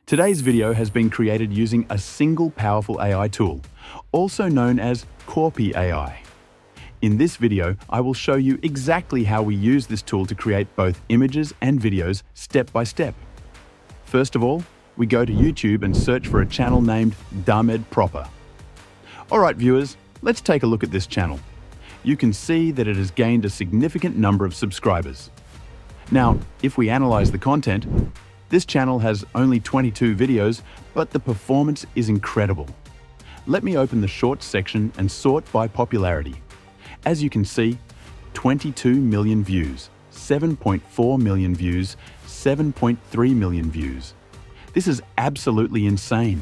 Today's video has been created using a single powerful AI tool, also known as Kling AI. In this video, I will show you exactly how we use this tool to create both images and videos step by step. First of all, we go to YouTube and search for a channel named Damed Proper. Alright viewers, let's take a look at this channel. You can see that it has gained a significant number of subscribers. Now, if we analyze the content, this channel has only 22 videos, but the performance is incredible. Let me open the Shorts section and sort by popularity. As you can see, 22 million views, 7.4 million views, 7.3 million views. This is absolutely insane.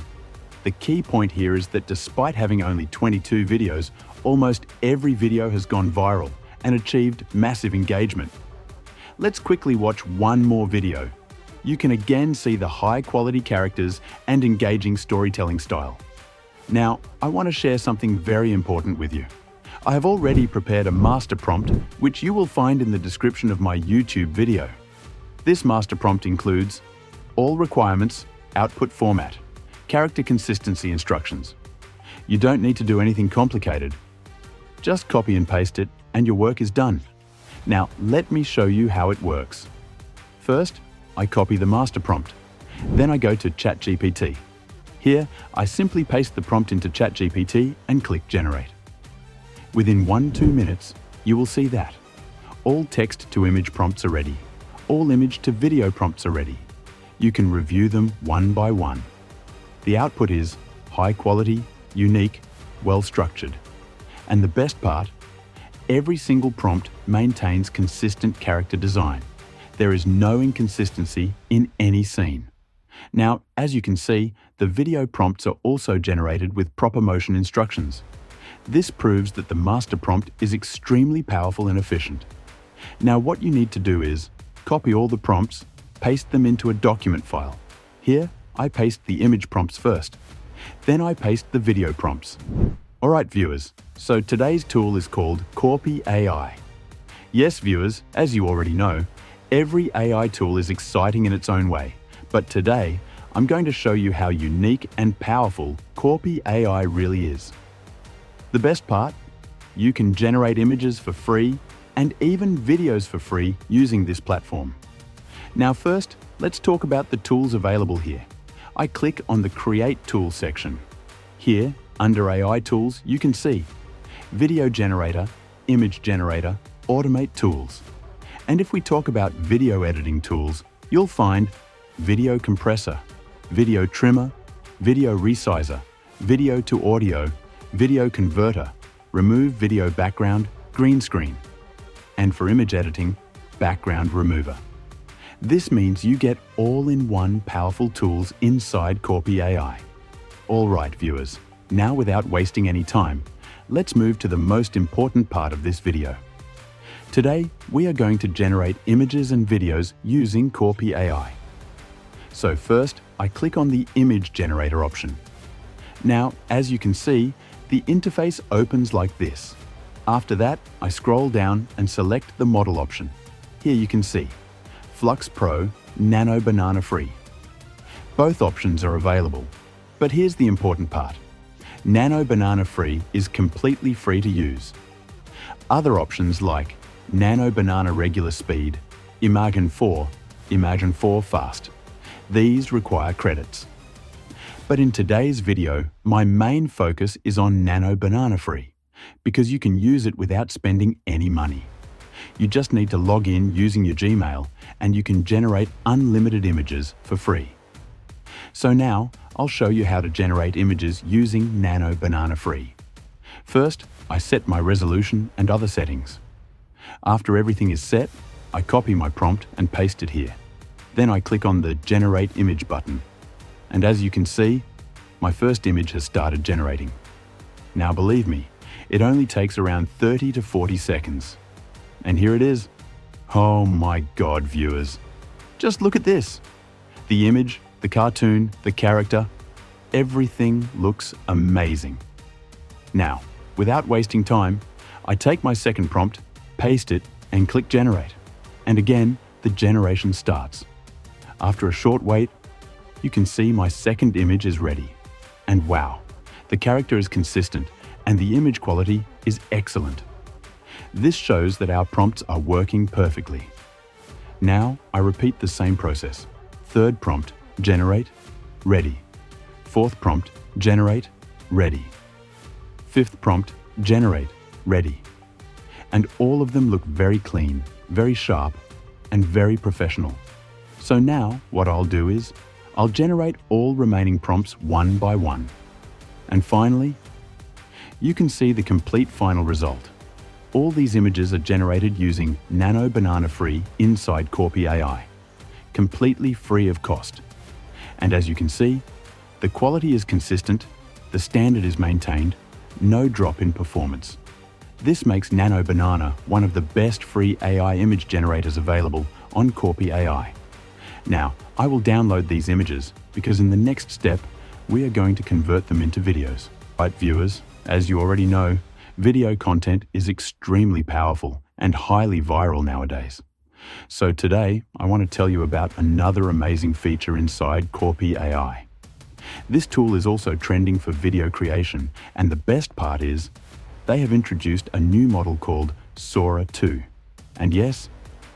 The key point here is that despite having only 22 videos, almost every video has gone viral and achieved massive engagement. Let's quickly watch one more video. You can again see the high-quality characters and engaging storytelling style. Now, I want to share something very important with you. I have already prepared a master prompt, which you will find in the description of my YouTube video. This master prompt includes all requirements, output format, character consistency instructions. You don't need to do anything complicated. Just copy and paste it, and your work is done. Now, let me show you how it works. First, I copy the master prompt. Then I go to ChatGPT. Here, I simply paste the prompt into ChatGPT and click Generate. Within 1-2 minutes, you will see that. All text-to-image prompts are ready. All image-to-video prompts are ready. You can review them one by one. The output is high quality, unique, well-structured. And the best part, every single prompt maintains consistent character design. There is no inconsistency in any scene. Now, as you can see, the video prompts are also generated with proper motion instructions. This proves that the master prompt is extremely powerful and efficient. Now, what you need to do is copy all the prompts, paste them into a document file. Here, I paste the image prompts first. Then I paste the video prompts. Alright viewers, so today's tool is called Kling AI. Yes viewers, as you already know, every AI tool is exciting in its own way, but today I'm going to show you how unique and powerful Kling AI really is. The best part? You can generate images for free and even videos for free using this platform. Now first, let's talk about the tools available here. I click on the Create Tools section. Here, under AI Tools, you can see Video Generator, Image Generator, Automate Tools. And if we talk about video editing tools, you'll find Video Compressor, Video Trimmer, Video Resizer, Video to Audio, Video Converter, Remove Video Background, Green Screen, and for image editing, Background Remover. This means you get all-in-one powerful tools inside Kling AI. Alright viewers, now without wasting any time, let's move to the most important part of this video. Today, we are going to generate images and videos using Kling AI. So first, I click on the Image Generator option. Now, as you can see, the interface opens like this. After that, I scroll down and select the Model option. Here you can see Flux Pro, Nano Banana Free. Both options are available, but here's the important part. Nano Banana Free is completely free to use. Other options like Nano Banana Regular Speed, Imagen 4 Fast. These require credits. But in today's video, my main focus is on Nano Banana Free, because you can use it without spending any money. You just need to log in using your Gmail, and you can generate unlimited images for free. So now, I'll show you how to generate images using Nano Banana Free. First, I set my resolution and other settings. After everything is set, I copy my prompt and paste it here. Then I click on the Generate Image button. And as you can see, my first image has started generating. Now believe me, it only takes around 30 to 40 seconds. And here it is. Oh my God, viewers. Just look at this. The image, the cartoon, the character, everything looks amazing. Now, without wasting time, I take my second prompt, paste it, and click Generate. And again, the generation starts. After a short wait, you can see my second image is ready. And wow, the character is consistent and the image quality is excellent. This shows that our prompts are working perfectly. Now I repeat the same process. Third prompt, generate, ready. Fourth prompt, generate, ready. Fifth prompt, generate, ready. And all of them look very clean, very sharp, and very professional. So now what I'll do is, I'll generate all remaining prompts one by one. And finally, you can see the complete final result. All these images are generated using Nano Banana free inside Kling AI, completely free of cost. And as you can see, the quality is consistent, the standard is maintained, no drop in performance. This makes Nano Banana one of the best free AI image generators available on Kling AI. Now, I will download these images because in the next step, we are going to convert them into videos. Right, viewers, as you already know, video content is extremely powerful and highly viral nowadays. So today, I want to tell you about another amazing feature inside Kling AI. This tool is also trending for video creation, and the best part is, they have introduced a new model called Sora 2. And yes,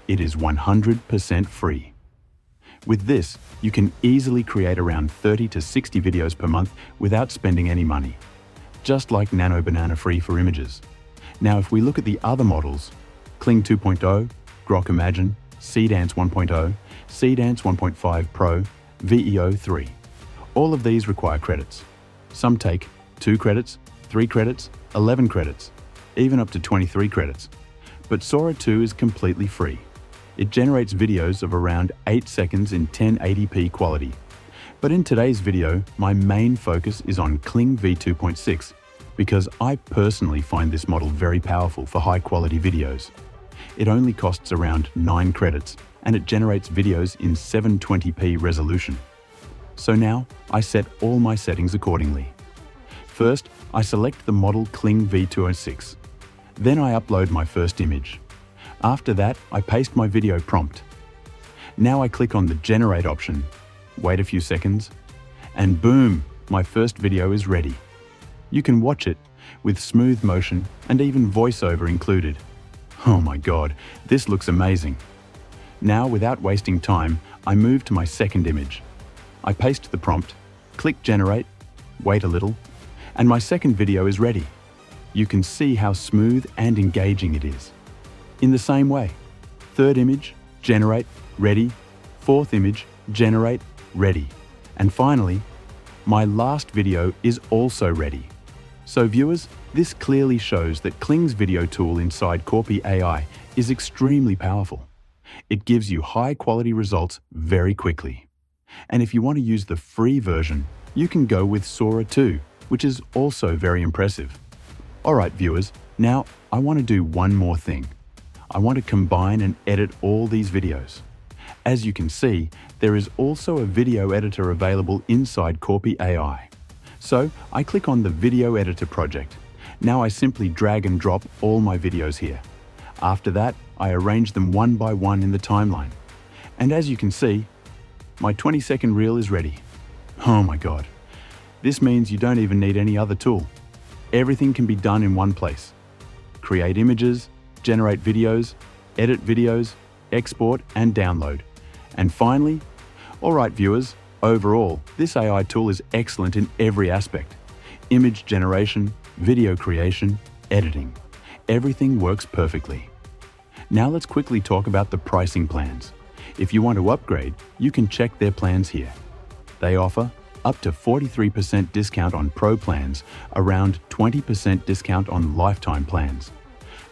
it is 100% free. With this, you can easily create around 30 to 60 videos per month without spending any money, just like Nano Banana free for images. Now, if we look at the other models, Kling 2.0, Grok Imagine, Cdance 1.0, Cdance 1.5 Pro, VEO 3. All of these require credits. Some take 2 credits, 3 credits, 11 credits, even up to 23 credits. But Sora 2 is completely free. It generates videos of around 8 seconds in 1080p quality. But in today's video, my main focus is on Kling V2.6 because I personally find this model very powerful for high-quality videos. It only costs around 9 credits and it generates videos in 720p resolution. So now I set all my settings accordingly. First, I select the model Kling V206. Then I upload my first image. After that, I paste my video prompt. Now I click on the Generate option, wait a few seconds, and boom, my first video is ready. You can watch it with smooth motion and even voiceover included. Oh my God, this looks amazing. Now, without wasting time, I move to my second image. I paste the prompt, click Generate, wait a little, and my second video is ready. You can see how smooth and engaging it is. In the same way, third image, generate, ready, fourth image, generate, ready. And finally, my last video is also ready. So viewers, this clearly shows that Kling's video tool inside Kling AI is extremely powerful. It gives you high-quality results very quickly. And if you want to use the free version, you can go with Sora 2, which is also very impressive. Alright viewers, now I want to do one more thing. I want to combine and edit all these videos. As you can see, there is also a video editor available inside Kling AI. So I click on the Video Editor project. Now I simply drag and drop all my videos here. After that, I arrange them one by one in the timeline. And as you can see, my 20-second reel is ready. Oh my God. This means you don't even need any other tool. Everything can be done in one place. Create images, generate videos, edit videos, export and download. And finally, alright viewers, overall, this AI tool is excellent in every aspect. Image generation, video creation, editing. Everything works perfectly. Now let's quickly talk about the pricing plans. If you want to upgrade, you can check their plans here. They offer up to 43% discount on Pro plans, around 20% discount on lifetime plans.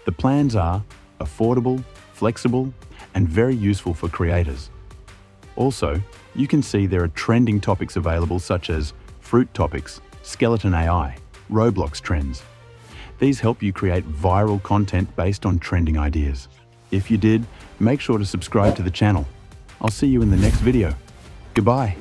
The plans are affordable, flexible, and very useful for creators. Also, you can see there are trending topics available such as fruit topics, skeleton AI, Roblox trends. These help you create viral content based on trending ideas. If you did, make sure to subscribe to the channel. I'll see you in the next video. Goodbye.